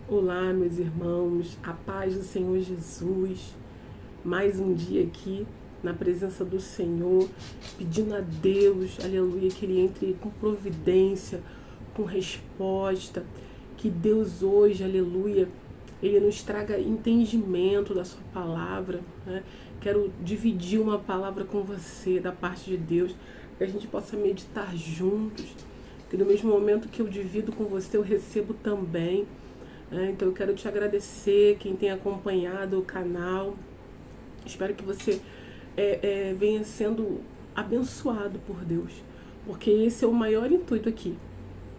Olá, meus irmãos, a paz do Senhor Jesus. Mais um dia aqui na presença do Senhor, pedindo a Deus, aleluia, que Ele entre com providência, com resposta. Que Deus hoje, aleluia, Ele nos traga entendimento da Sua palavra, né? Quero dividir uma palavra com você da parte de Deus, que a gente possa meditar juntos. Que no mesmo momento que eu divido com você, eu recebo também. Então eu quero te agradecer, quem tem acompanhado o canal. Espero que você venha sendo abençoado por Deus, porque esse é o maior intuito aqui,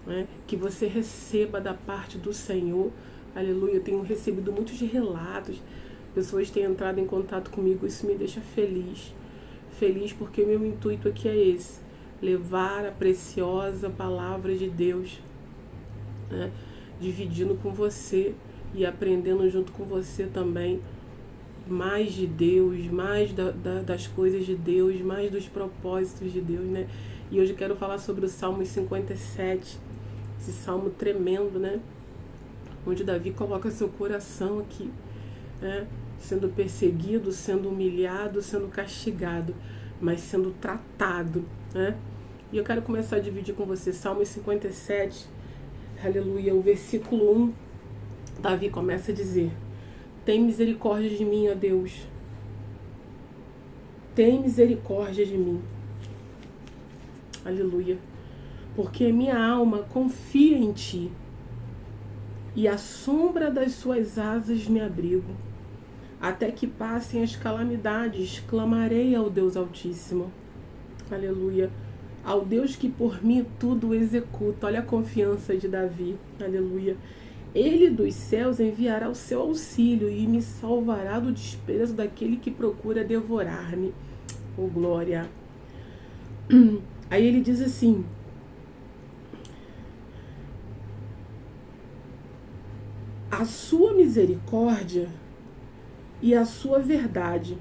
né? Que você receba da parte do Senhor. Aleluia, eu tenho recebido muitos relatos, pessoas têm entrado em contato comigo, isso me deixa feliz. Feliz porque o meu intuito aqui é esse, levar a preciosa palavra de Deus, né? Dividindo com você e aprendendo junto com você também mais de Deus, mais das coisas de Deus, mais dos propósitos de Deus, né? E hoje eu quero falar sobre o Salmo 57, esse salmo tremendo, né? Onde Davi coloca seu coração aqui, né? Sendo perseguido, sendo humilhado, sendo castigado, mas sendo tratado, né? E eu quero começar a dividir com você Salmo 57, aleluia, o versículo 1, Davi começa a dizer: tem misericórdia de mim, ó Deus, tem misericórdia de mim, aleluia, porque minha alma confia em Ti, e à sombra das Suas asas me abrigo, até que passem as calamidades, clamarei ao Deus Altíssimo, aleluia, ao Deus que por mim tudo executa. Olha a confiança de Davi, aleluia. Ele dos céus enviará o seu auxílio e me salvará do desprezo daquele que procura devorar-me. Oh, glória. Aí ele diz assim: a sua misericórdia e a sua verdade.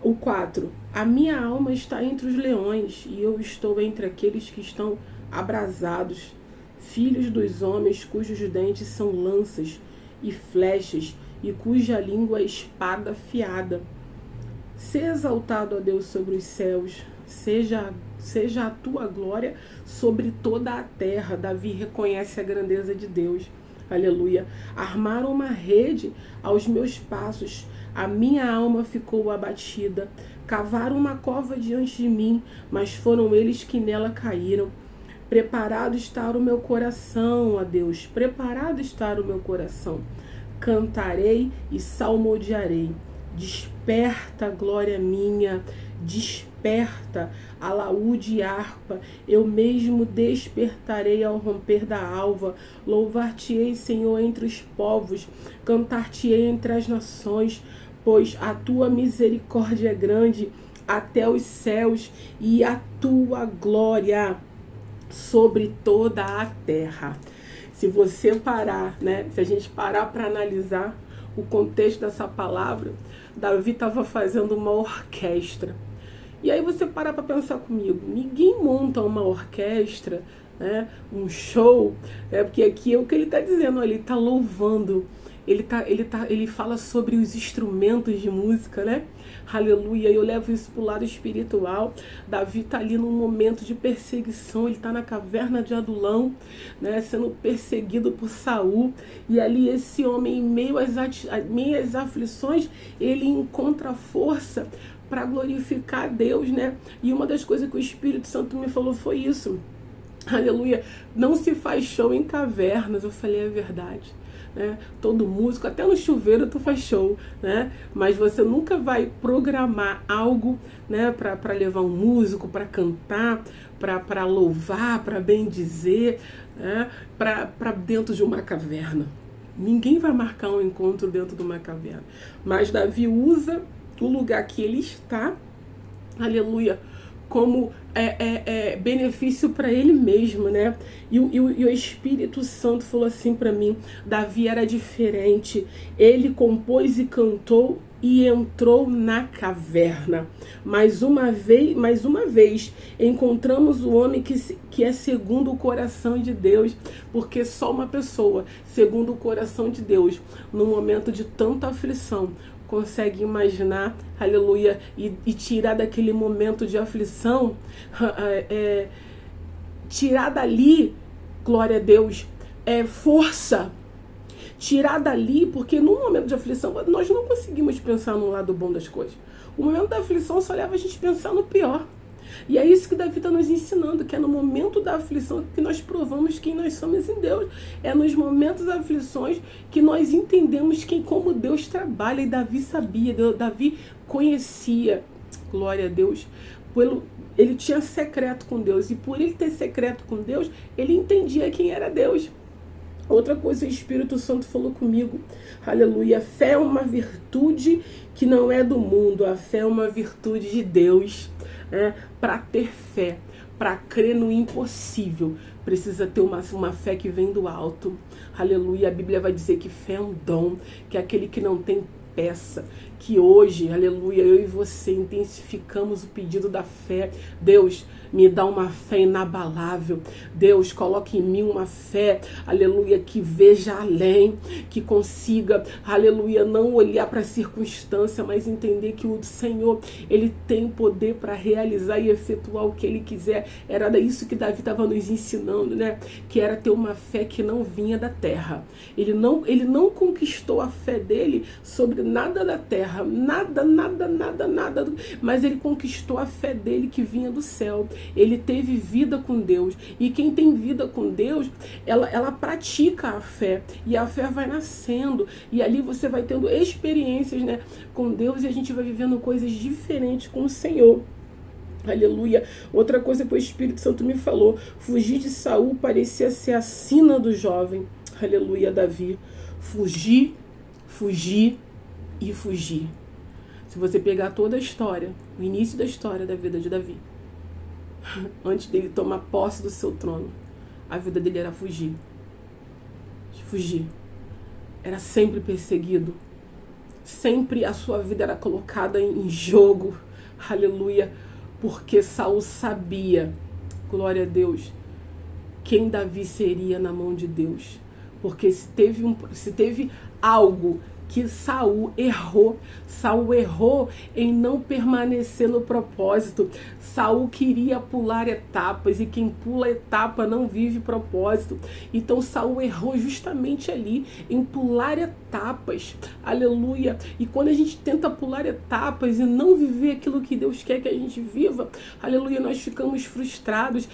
O 4. A minha alma está entre os leões, e eu estou entre aqueles que estão abrasados, filhos dos homens cujos dentes são lanças e flechas, e cuja língua é espada afiada. Seja exaltado, ó Deus, sobre os céus, seja a tua glória sobre toda a terra. Davi reconhece a grandeza de Deus. Aleluia. Armaram uma rede aos meus passos, a minha alma ficou abatida. Cavaram uma cova diante de mim, mas foram eles que nela caíram. Preparado está o meu coração, ó Deus, preparado está o meu coração. Cantarei e salmodiarei. Desperta, glória minha, desperta, alaúde e harpa, eu mesmo despertarei ao romper da alva. Louvar-te-ei, Senhor, entre os povos, cantar-te-ei entre as nações, pois a tua misericórdia é grande até os céus e a tua glória sobre toda a terra. Se você parar, né? Se a gente parar para analisar o contexto dessa palavra, Davi estava fazendo uma orquestra. E aí você para pensar comigo, ninguém monta uma orquestra, né, um show, porque aqui é o que ele está dizendo, ele está louvando, ele fala sobre os instrumentos de música, né? Aleluia, eu levo isso para o lado espiritual. Davi está ali num momento de perseguição, ele está na caverna de Adulão, né, sendo perseguido por Saul, e ali esse homem, em meio às aflições, ele encontra força para glorificar a Deus, né? E uma das coisas que o Espírito Santo me falou foi isso. Aleluia, não se faz show em cavernas. Eu falei, é verdade, né? Todo músico, até no chuveiro tu faz show, né? Mas você nunca vai programar algo, né, para levar um músico para cantar, para louvar, para bendizer, né, para dentro de uma caverna. Ninguém vai marcar um encontro dentro de uma caverna. Mas Davi usa o lugar que ele está, aleluia, como benefício para ele mesmo, né? E o Espírito Santo falou assim para mim: Davi era diferente, ele compôs e cantou e entrou na caverna. Mais uma vez encontramos o homem que é segundo o coração de Deus, porque só uma pessoa, segundo o coração de Deus, no momento de tanta aflição, consegue imaginar, aleluia, e tirar daquele momento de aflição, tirar dali, glória a Deus, força. Tirar dali, porque no momento de aflição nós não conseguimos pensar no lado bom das coisas. O momento da aflição só leva a gente a pensar no pior. E é isso que Davi está nos ensinando, que é no momento da aflição que nós provamos quem nós somos em Deus. É nos momentos das aflições que nós entendemos como Deus trabalha. E Davi sabia, Davi conhecia, glória a Deus, ele tinha secreto com Deus. E por ele ter secreto com Deus, ele entendia quem era Deus. Outra coisa, o Espírito Santo falou comigo, aleluia, a fé é uma virtude que não é do mundo, a fé é uma virtude de Deus. Para ter fé, para crer no impossível, precisa ter uma fé que vem do alto, aleluia. A Bíblia vai dizer que fé é um dom, que é aquele que não tem peça, que hoje, aleluia, eu e você intensificamos o pedido da fé. Deus, me dá uma fé inabalável. Deus, coloque em mim uma fé, aleluia, que veja além, que consiga, aleluia, não olhar para a circunstância, mas entender que o Senhor, Ele tem poder para realizar e efetuar o que Ele quiser. Era isso que Davi estava nos ensinando, né? Que era ter uma fé que não vinha da terra. Ele não conquistou a fé dele sobre nada da terra, nada, mas ele conquistou a fé dele que vinha do céu. Ele teve vida com Deus, e quem tem vida com Deus, ela pratica a fé, e a fé vai nascendo, e ali você vai tendo experiências, né, com Deus, e a gente vai vivendo coisas diferentes com o Senhor. Aleluia. Outra coisa que o Espírito Santo me falou, fugir de Saul parecia ser a sina do jovem. Aleluia, Davi. Fugir e fugir. Se você pegar toda a história, o início da história da vida de Davi, antes dele tomar posse do seu trono, a vida dele era fugir. Fugir. Era sempre perseguido. Sempre a sua vida era colocada em jogo. Aleluia. Porque Saul sabia, glória a Deus, quem Davi seria na mão de Deus. Porque se teve algo que Saul errou em não permanecer no propósito. Saul queria pular etapas, e quem pula etapa não vive propósito. Então Saul errou justamente ali, em pular etapas. Aleluia. E quando a gente tenta pular etapas e não viver aquilo que Deus quer que a gente viva, aleluia, nós ficamos frustrados.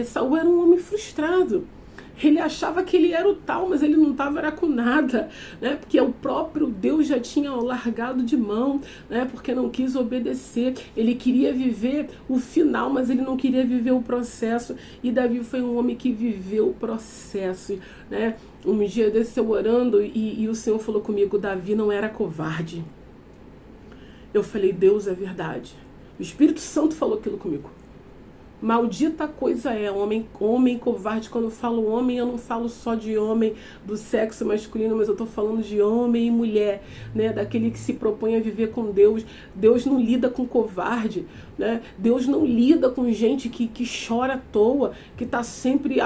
Saul era um homem frustrado. Ele achava que ele era o tal, mas ele não estava com nada, né? Porque o próprio Deus já tinha largado de mão, né? Porque não quis obedecer. Ele queria viver o final, mas ele não queria viver o processo. E Davi foi um homem que viveu o processo, né? Um dia desse eu orando e o Senhor falou comigo, Davi não era covarde. Eu falei, Deus, é verdade. O Espírito Santo falou aquilo comigo. Maldita coisa é homem covarde. Quando eu falo homem, eu não falo só de homem do sexo masculino, mas eu estou falando de homem e mulher, né? Daquele que se propõe a viver com Deus. Deus não lida com covarde, né? Deus não lida com gente que chora à toa, que está sempre,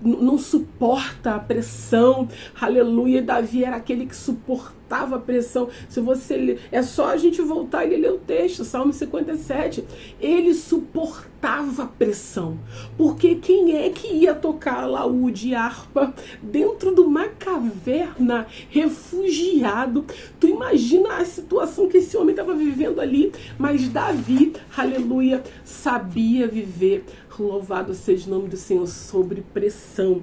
não suporta a pressão. Aleluia. Davi era aquele que suportava a pressão. Se você é só a gente voltar e ler o texto, Salmo 57. Ele suportava a pressão. Porque quem é que ia tocar alaúde e harpa dentro de uma caverna, refugiado? Tu imagina a situação que esse homem estava vivendo ali. Mas Davi, aleluia, sabia viver, louvado seja o nome do Senhor, sobre pressão.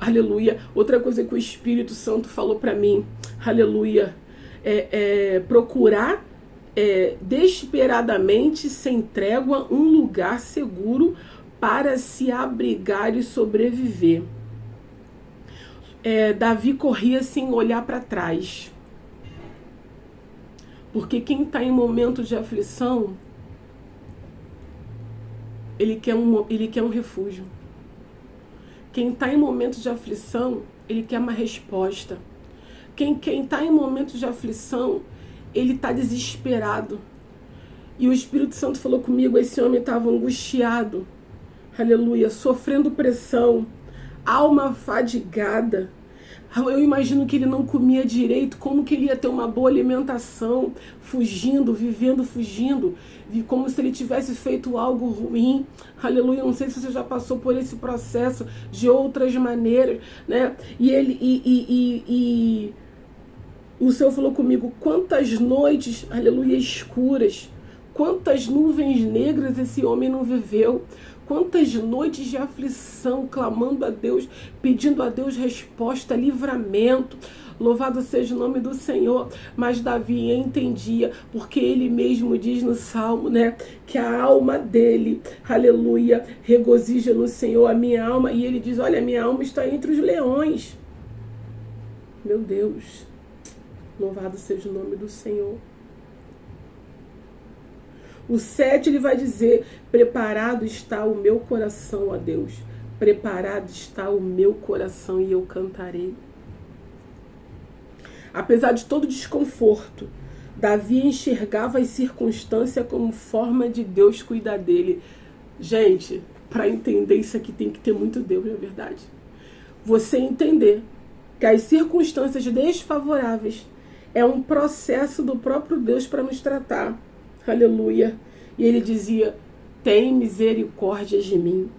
Aleluia, outra coisa que o Espírito Santo falou para mim, aleluia, procurar desesperadamente, sem trégua, um lugar seguro para se abrigar e sobreviver. Davi corria sem olhar para trás. Porque quem está em momento de aflição, ele quer um refúgio. Quem está em momento de aflição, ele quer uma resposta. quem está em momentos de aflição, ele está desesperado. E o Espírito Santo falou comigo, esse homem estava angustiado, aleluia, sofrendo pressão, alma fadigada. Eu imagino que ele não comia direito, como que ele ia ter uma boa alimentação, fugindo, vivendo, fugindo, como se ele tivesse feito algo ruim, aleluia. Não sei se você já passou por esse processo de outras maneiras, né? E o Senhor falou comigo, quantas noites, aleluia, escuras, quantas nuvens negras esse homem não viveu. Quantas noites de aflição, clamando a Deus, pedindo a Deus resposta, livramento. Louvado seja o nome do Senhor. Mas Davi entendia, porque ele mesmo diz no Salmo, né, que a alma dele, aleluia, regozija no Senhor, a minha alma. E ele diz, olha, a minha alma está entre os leões. Meu Deus, louvado seja o nome do Senhor. O 7 ele vai dizer, preparado está o meu coração, ó Deus. Preparado está o meu coração e eu cantarei. Apesar de todo desconforto, Davi enxergava as circunstâncias como forma de Deus cuidar dele. Gente, para entender isso aqui tem que ter muito Deus, não é verdade? Você entender que as circunstâncias desfavoráveis é um processo do próprio Deus para nos tratar. Aleluia. E ele dizia, tem misericórdia de mim.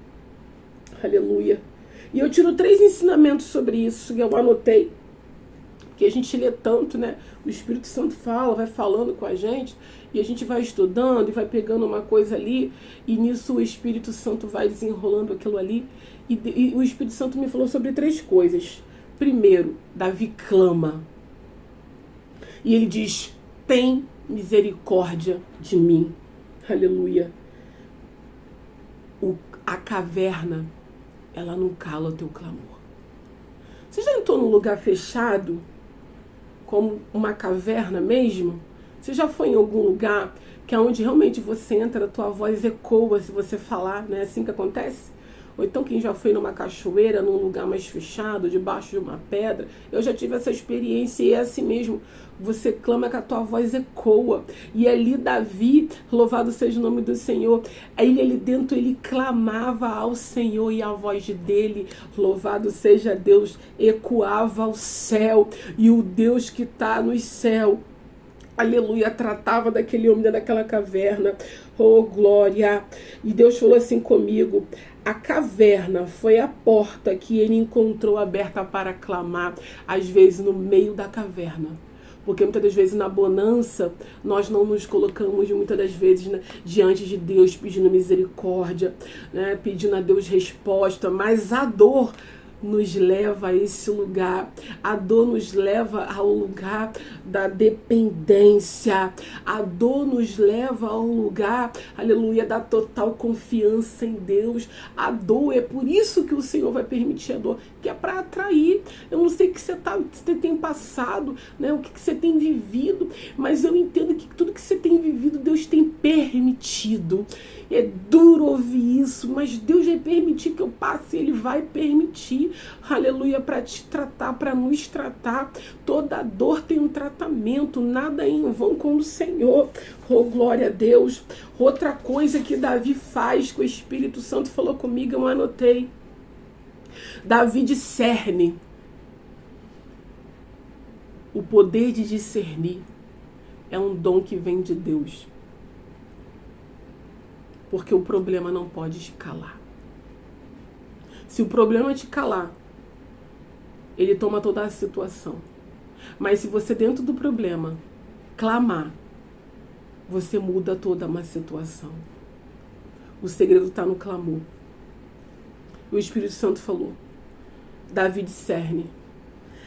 Aleluia. E eu tiro 3 ensinamentos sobre isso que eu anotei. Que a gente lê tanto, né? O Espírito Santo fala, vai falando com a gente, e a gente vai estudando e vai pegando uma coisa ali, e nisso o Espírito Santo vai desenrolando aquilo ali. E o Espírito Santo me falou sobre 3 coisas. Primeiro, Davi clama. E ele diz, tem misericórdia de mim. Aleluia. A caverna, ela não cala o teu clamor. Você já entrou num lugar fechado, como uma caverna mesmo? Você já foi em algum lugar que é onde realmente você entra, a tua voz ecoa se você falar, não é assim que acontece? Ou então quem já foi numa cachoeira, num lugar mais fechado, debaixo de uma pedra, eu já tive essa experiência e é assim mesmo, você clama que a tua voz ecoa. E ali Davi, louvado seja o nome do Senhor, aí ali dentro ele clamava ao Senhor e a voz dele, louvado seja Deus, ecoava ao céu. E o Deus que está no céu, aleluia, tratava daquele homem daquela caverna. Oh, glória! E Deus falou assim comigo, a caverna foi a porta que ele encontrou aberta para clamar, às vezes no meio da caverna. Porque muitas das vezes na bonança, nós não nos colocamos muitas das vezes, né, diante de Deus pedindo misericórdia, né, pedindo a Deus resposta, mas a dor nos leva a esse lugar, a dor nos leva ao lugar da dependência, a dor nos leva ao lugar, aleluia, da total confiança em Deus. A dor, é por isso que o Senhor vai permitir a dor, que é para atrair. Eu não sei o que você tem passado, né, o que você tem vivido, mas eu entendo que tudo que você tem vivido, Deus tem permitido. É duro ouvir isso, mas Deus vai permitir que eu passe, Ele vai permitir, aleluia, para te tratar, para nos tratar. Toda dor tem um tratamento, nada em vão com o Senhor. Oh, glória a Deus. Outra coisa que Davi faz, que o Espírito Santo falou comigo, eu anotei. Davi discerne. O poder de discernir é um dom que vem de Deus. Porque o problema não pode te calar. Se o problema te calar, ele toma toda a situação. Mas se você dentro do problema clamar, você muda toda uma situação. O segredo está no clamor. O Espírito Santo falou, Davi discerne.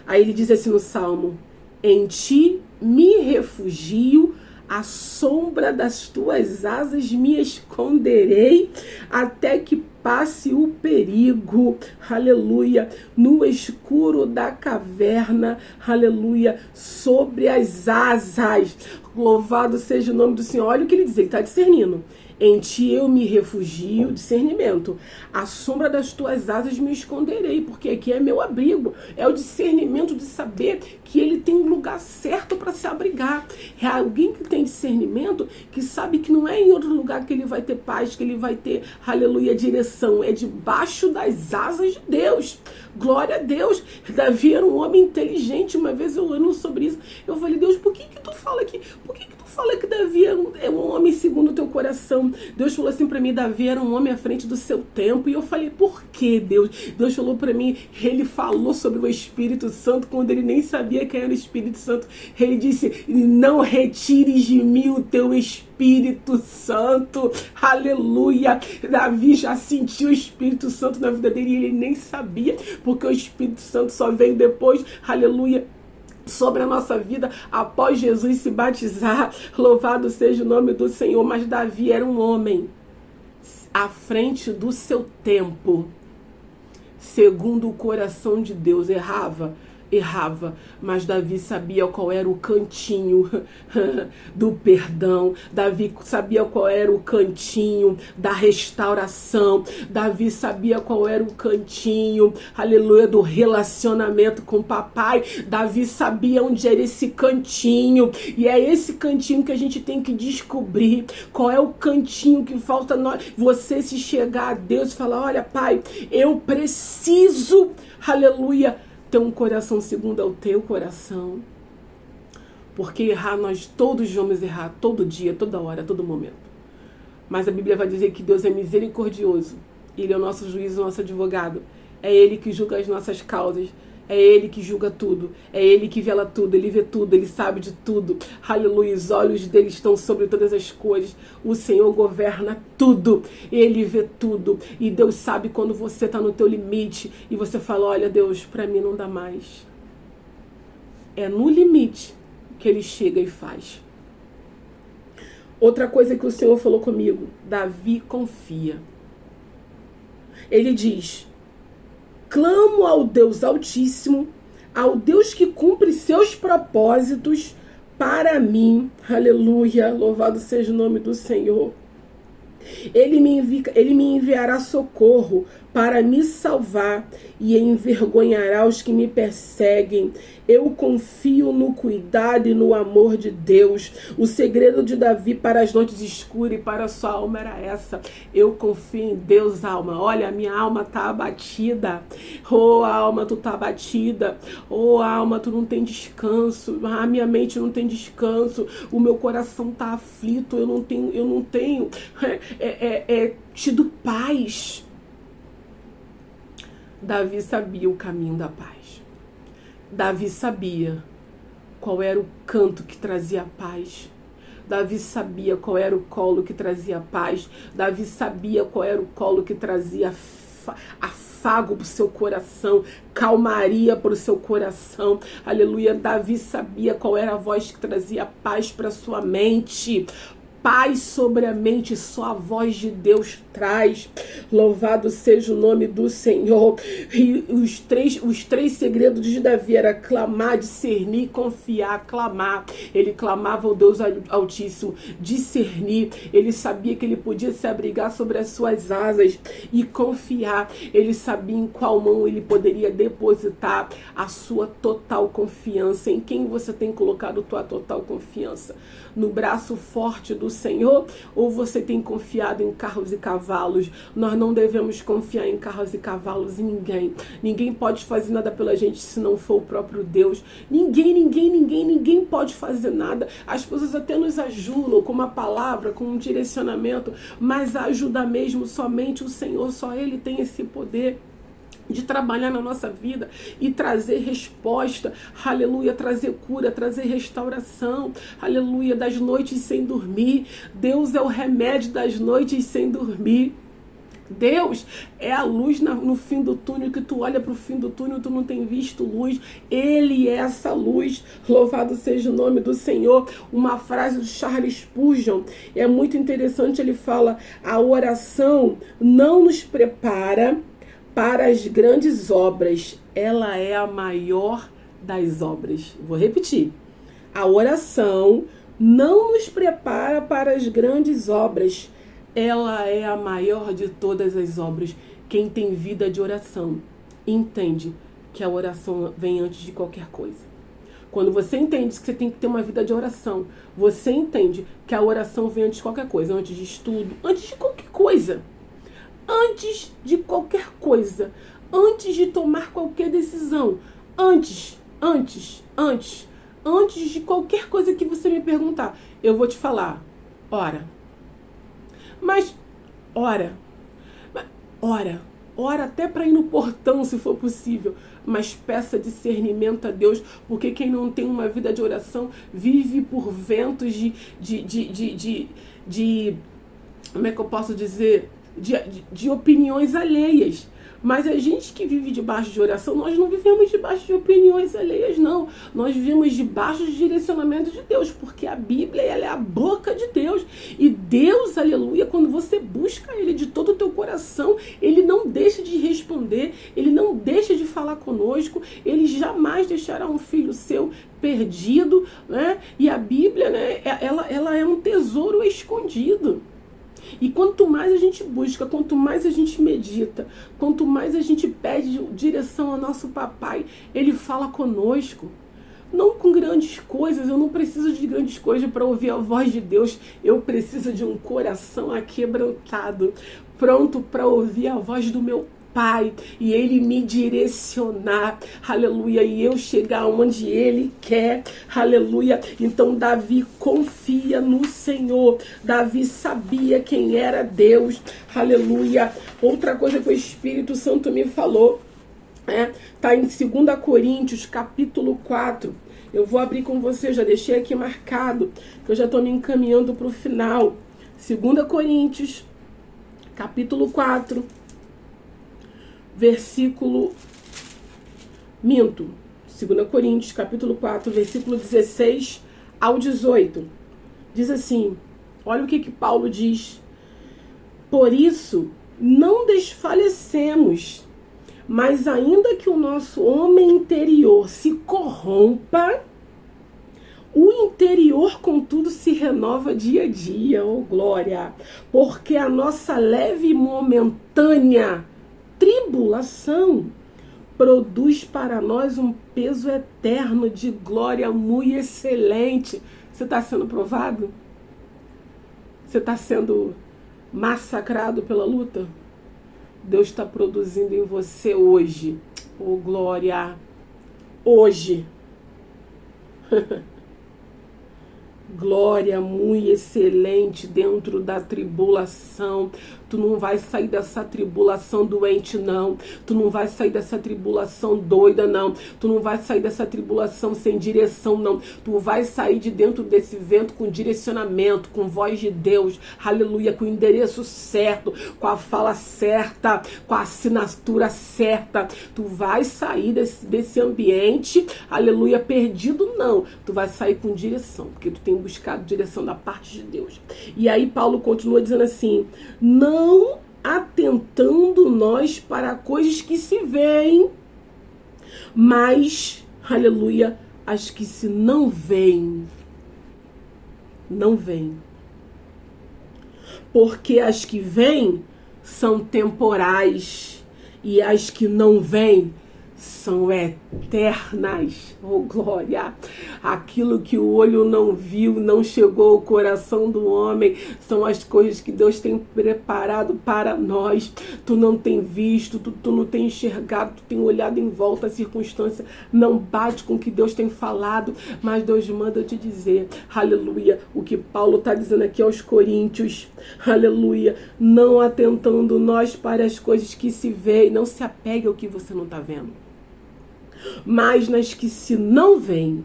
Aí ele diz assim no Salmo, em ti me refugio, à sombra das tuas asas me esconderei, até que passe o perigo, aleluia, no escuro da caverna, aleluia, sobre as asas. Louvado seja o nome do Senhor. Olha o que ele diz, ele está discernindo. Em ti eu me refugio, discernimento. À sombra das tuas asas me esconderei, porque aqui é meu abrigo. É o discernimento de saber que ele tem um lugar certo para se abrigar. É alguém que tem discernimento, que sabe que não é em outro lugar que ele vai ter paz, que ele vai ter, aleluia, direção. É debaixo das asas de Deus. Glória a Deus. Davi era um homem inteligente. Uma vez eu lendo sobre isso, eu falei, Deus, por que tu fala aqui? Por que tu fala que Davi é um homem segundo o teu coração? Deus falou assim pra mim, Davi era um homem à frente do seu tempo. E eu falei, por que, Deus? Deus falou pra mim, ele falou sobre o Espírito Santo quando ele nem sabia quem era o Espírito Santo. Ele disse, não retires de mim o teu Espírito Santo. Aleluia. Davi já sentiu o Espírito Santo na vida dele e ele nem sabia, porque o Espírito Santo só veio depois, aleluia, sobre a nossa vida após Jesus se batizar. Louvado seja o nome do Senhor. Mas Davi era um homem à frente do seu tempo, segundo o coração de Deus. Errava, mas Davi sabia qual era o cantinho do perdão. Davi sabia qual era o cantinho da restauração. Davi sabia qual era o cantinho, aleluia, do relacionamento com o papai. Davi sabia onde era esse cantinho, e é esse cantinho que a gente tem que descobrir. Qual é o cantinho que falta você se chegar a Deus e falar, olha, pai, eu preciso, aleluia, ter um coração segundo ao teu coração. Porque errar, nós todos vamos errar, todo dia, toda hora, todo momento. Mas a Bíblia vai dizer que Deus é misericordioso. Ele é o nosso juiz, o nosso advogado. É Ele que julga as nossas causas. É Ele que julga tudo. É Ele que vela tudo. Ele vê tudo. Ele sabe de tudo. Aleluia. Os olhos dele estão sobre todas as coisas. O Senhor governa tudo. Ele vê tudo. E Deus sabe quando você está no teu limite. E você fala, olha, Deus, para mim não dá mais. É no limite que Ele chega e faz. Outra coisa que o Senhor falou comigo. Davi confia. Ele diz, clamo ao Deus Altíssimo, ao Deus que cumpre seus propósitos para mim. Aleluia, louvado seja o nome do Senhor. Ele me enviará socorro para me salvar e envergonhará os que me perseguem. Eu confio no cuidado e no amor de Deus. O segredo de Davi para as noites escuras e para a sua alma era essa. Eu confio em Deus, alma. Olha, a minha alma está abatida. Oh, alma, tu está abatida. Oh, alma, tu não tem descanso. A minha mente não tem descanso. O meu coração está aflito. Eu não tenho tido paz. Davi sabia o caminho da paz. Davi sabia qual era o canto que trazia paz. Davi sabia qual era o colo que trazia paz. Davi sabia qual era o colo que trazia afago para o seu coração, calmaria para o seu coração. Aleluia. Davi sabia qual era a voz que trazia paz para sua mente. Paz sobre a mente, só a voz de Deus traz. Louvado seja o nome do Senhor. E os três segredos de Davi era clamar, discernir, confiar, clamar. Ele clamava ao Deus Altíssimo, discernir. Ele sabia que ele podia se abrigar sobre as suas asas e confiar. Ele sabia em qual mão ele poderia depositar a sua total confiança. Em quem você tem colocado tua total confiança? No braço forte do Senhor, ou você tem confiado em carros e cavalos? Nós não devemos confiar em carros e cavalos, em ninguém. Ninguém pode fazer nada pela gente se não for o próprio Deus. Ninguém pode fazer nada. As pessoas até nos ajudam com uma palavra, com um direcionamento, mas a ajuda mesmo somente o Senhor, só Ele tem esse poder de trabalhar na nossa vida e trazer resposta, aleluia, trazer cura, trazer restauração, aleluia, das noites sem dormir. Deus é o remédio das noites sem dormir. Deus é a luz no fim do túnel, que tu olha para o fim do túnel, tu não tem visto luz. Ele é essa luz. Louvado seja o nome do Senhor. Uma frase do Charles Spurgeon é muito interessante. Ele fala: a oração não nos prepara para as grandes obras. Ela é a maior das obras. Vou repetir. A oração não nos prepara para as grandes obras. Ela é a maior de todas as obras. Quem tem vida de oração entende que a oração vem antes de qualquer coisa. Quando você entende que você tem que ter uma vida de oração, você entende que a oração vem antes de qualquer coisa, antes de estudo, antes de qualquer coisa. Antes de qualquer coisa. Antes de tomar qualquer decisão. Antes de qualquer coisa que você me perguntar, eu vou te falar: ora. Mas ora até para ir no portão, se for possível, mas peça discernimento a Deus, porque quem não tem uma vida de oração vive por ventos de como é que eu posso dizer, de opiniões alheias. Mas a gente que vive debaixo de oração, nós não vivemos debaixo de opiniões alheias, não. Nós vivemos debaixo de direcionamento de Deus, porque a Bíblia, ela é a boca de Deus. E Deus, aleluia, quando você busca Ele de todo o teu coração, Ele não deixa de responder, Ele não deixa de falar conosco, Ele jamais deixará um filho seu perdido, né? E a Bíblia, né, ela é um tesouro escondido. E quanto mais a gente busca, quanto mais a gente medita, quanto mais a gente pede direção ao nosso papai, ele fala conosco. Não com grandes coisas, eu não preciso de grandes coisas para ouvir a voz de Deus. Eu preciso de um coração aquebrantado, pronto para ouvir a voz do meu Pai, e Ele me direcionar, aleluia, e eu chegar onde Ele quer, aleluia. Então Davi confia no Senhor. Davi sabia quem era Deus, aleluia. Outra coisa que o Espírito Santo me falou, tá em 2 Coríntios, capítulo 4. Eu vou abrir com você, já deixei aqui marcado, que eu já estou me encaminhando para o final. 2 Coríntios, capítulo 4. Versículo 2 Coríntios, capítulo 4, versículo 16 ao 18. Diz assim, olha o que Paulo diz. Por isso, não desfalecemos, mas ainda que o nosso homem interior se corrompa, o interior, contudo, se renova dia a dia, oh glória, porque a nossa leve e momentânea tribulação produz para nós um peso eterno de glória muito excelente. Você está sendo provado? Você está sendo massacrado pela luta? Deus está produzindo em você hoje, oh glória, hoje. Glória muito excelente dentro da tribulação. Tu não vai sair dessa tribulação doente, não. Tu não vai sair dessa tribulação doida, não. Tu não vai sair dessa tribulação sem direção, não. Tu vai sair de dentro desse vento com direcionamento, com voz de Deus, aleluia, com o endereço certo, com a fala certa, com a assinatura certa. Tu vai sair desse ambiente, aleluia, perdido, não. Tu vai sair com direção, porque tu tem buscado direção da parte de Deus. E aí Paulo continua dizendo assim, não atentando nós para coisas que se veem, mas, aleluia, as que se não veem, não veem. Porque as que vêm são temporais e as que não vêm são eternas, oh glória. Aquilo que o olho não viu, não chegou ao coração do homem, são as coisas que Deus tem preparado para nós. Tu não tem visto, tu não tem enxergado, tu tem olhado em volta, a circunstância não bate com o que Deus tem falado, mas Deus manda te dizer, aleluia, o que Paulo está dizendo aqui aos Coríntios, aleluia, não atentando nós para as coisas que se veem, não se apegue ao que você não está vendo, mas nas que se não veem,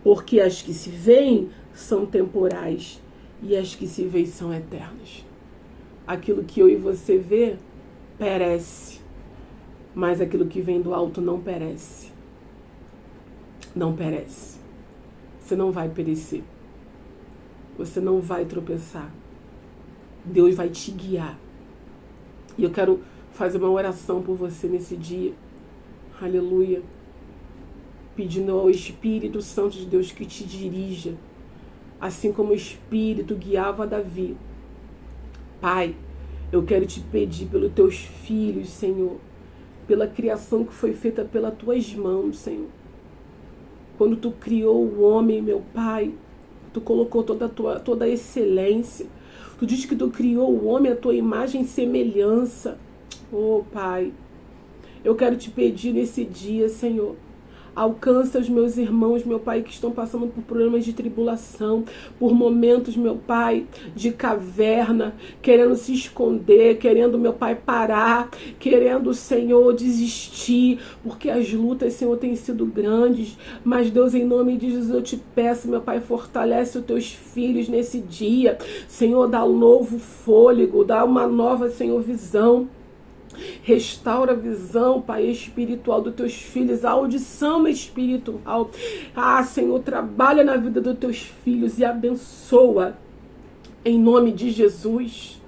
porque as que se veem são temporais e as que se veem são eternas. Aquilo que eu e você vê, perece. Mas aquilo que vem do alto não perece. Não perece. Você não vai perecer. Você não vai tropeçar. Deus vai te guiar. E eu quero fazer uma oração por você nesse dia. Aleluia. Pedindo ao Espírito Santo de Deus que te dirija. Assim como o Espírito guiava Davi. Pai, eu quero te pedir pelos teus filhos, Senhor. Pela criação que foi feita pelas tuas mãos, Senhor. Quando tu criou o homem, meu Pai, tu colocou toda a excelência. Tu diz que tu criou o homem à tua imagem e semelhança. Oh, Pai, eu quero te pedir nesse dia, Senhor. Alcança os meus irmãos, meu Pai, que estão passando por problemas de tribulação, por momentos, meu Pai, de caverna, querendo se esconder, querendo, meu Pai, parar, querendo, Senhor, desistir, porque as lutas, Senhor, têm sido grandes. Mas, Deus, em nome de Jesus, eu te peço, meu Pai, fortalece os teus filhos nesse dia. Senhor, dá um novo fôlego, dá uma nova, Senhor, visão. Restaura a visão, Pai, espiritual dos teus filhos, a audição espiritual. Ah, Senhor, trabalha na vida dos teus filhos e abençoa em nome de Jesus.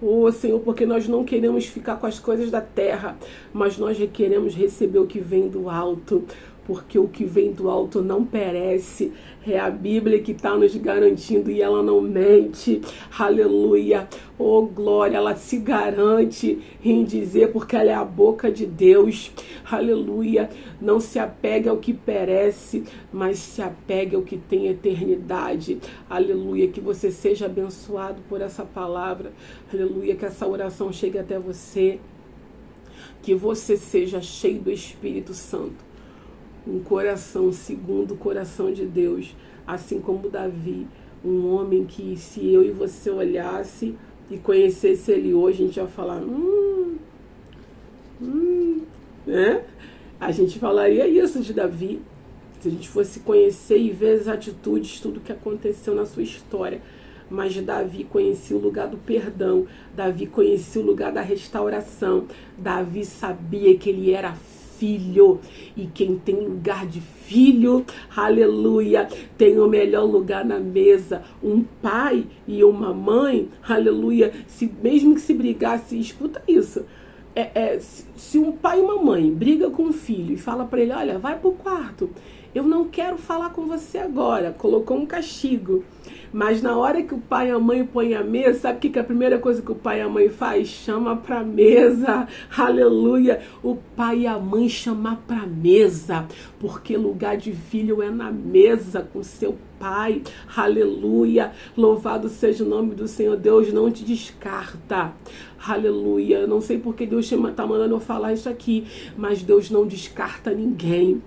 Oh, Senhor, porque nós não queremos ficar com as coisas da terra, mas nós queremos receber o que vem do alto. Porque o que vem do alto não perece. É a Bíblia que está nos garantindo e ela não mente. Aleluia. Oh, glória, ela se garante em dizer, porque ela é a boca de Deus. Aleluia. Não se apegue ao que perece, mas se apegue ao que tem eternidade. Aleluia. Que você seja abençoado por essa palavra. Aleluia. Que essa oração chegue até você. Que você seja cheio do Espírito Santo. Um coração segundo o coração de Deus, assim como Davi, um homem que se eu e você olhasse e conhecesse ele hoje, a gente ia falar, né? A gente falaria isso de Davi, se a gente fosse conhecer e ver as atitudes, tudo que aconteceu na sua história. Mas Davi conhecia o lugar do perdão, Davi conhecia o lugar da restauração, Davi sabia que ele era filho, e quem tem lugar de filho, aleluia, tem o melhor lugar na mesa. Um pai e uma mãe, aleluia, mesmo que se brigasse, escuta isso, se um pai e uma mãe briga com um filho e fala para ele, olha, vai pro quarto, eu não quero falar com você agora, colocou um castigo. Mas na hora que o pai e a mãe põem a mesa, sabe o que a primeira coisa que o pai e a mãe faz? Chama pra mesa, aleluia. O pai e a mãe chamam pra mesa, porque lugar de filho é na mesa com seu pai, aleluia. Louvado seja o nome do Senhor. Deus não te descarta, aleluia. Eu não sei porque Deus tá mandando eu falar isso aqui, mas Deus não descarta ninguém.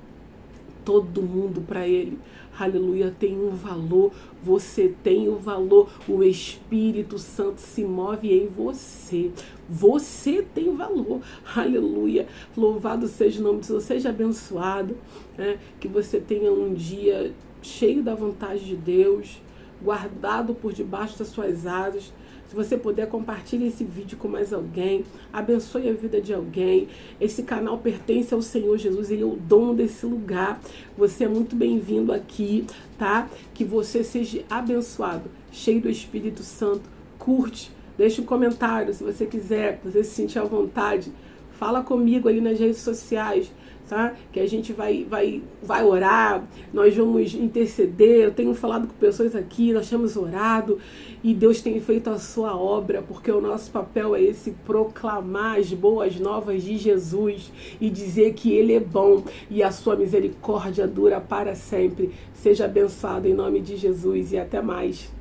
Todo mundo para ele, aleluia, tem um valor, você tem um valor, o Espírito Santo se move em você tem valor, aleluia, louvado seja o nome de Deus, seja abençoado, né? Que você tenha um dia cheio da vontade de Deus, guardado por debaixo das suas asas. Se você puder, compartilhe esse vídeo com mais alguém, abençoe a vida de alguém. Esse canal pertence ao Senhor Jesus, Ele é o dono desse lugar. Você é muito bem-vindo aqui, tá? Que você seja abençoado, cheio do Espírito Santo. Curte, deixa um comentário se você quiser, se você se sentir à vontade. Fala comigo ali nas redes sociais, tá? Que a gente vai orar, nós vamos interceder. Eu tenho falado com pessoas aqui, nós temos orado e Deus tem feito a sua obra, porque o nosso papel é esse, proclamar as boas novas de Jesus e dizer que Ele é bom e a sua misericórdia dura para sempre. Seja abençoado em nome de Jesus e até mais.